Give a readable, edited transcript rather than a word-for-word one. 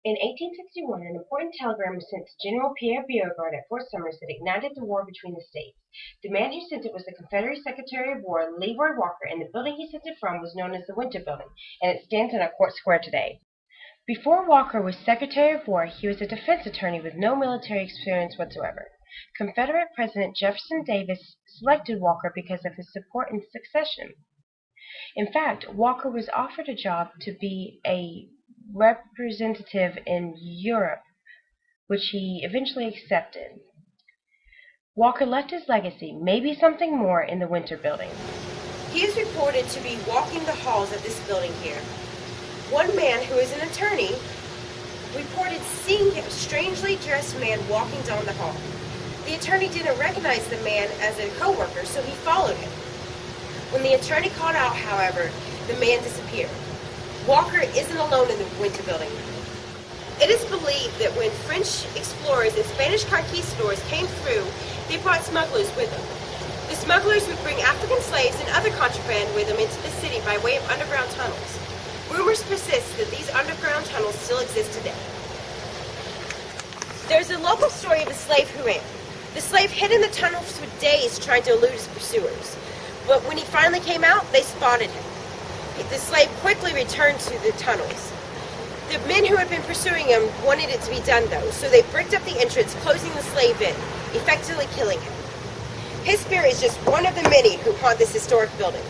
In 1861, an important telegram was sent to General Pierre Beauregard at Fort Sumter that ignited the war between the states. The man who sent it was the Confederate Secretary of War, Leroy Walker, and the building he sent it from was known as the Winter Building, and it stands in Court Square today. Before Walker was Secretary of War, he was a defense attorney with no military experience whatsoever. Confederate President Jefferson Davis selected Walker because of his support in secession. In fact, Walker was offered a job to be a representative in Europe, which he eventually accepted. Walker left his legacy, maybe something more, in the Winter Building. He is reported to be walking the halls of this building here. One man who is an attorney reported seeing a strangely dressed man walking down the hall. The attorney didn't recognize the man as a co-worker, so he followed him. When the attorney called out, however, the man disappeared. Walker isn't alone in the Winter Building. It is believed that when French explorers and Spanish conquistadors came through, they brought smugglers with them. The smugglers would bring African slaves and other contraband with them into the city by way of underground tunnels. Rumors persist that these underground tunnels still exist today. There's a local story of a slave who ran. The slave hid in the tunnels for days trying to elude his pursuers. But when he finally came out, they spotted him. The slave quickly returned to the tunnels. The men who had been pursuing him wanted it to be done, though, so they bricked up the entrance, closing the slave in, effectively killing him. His spirit is just one of the many who haunt this historic building.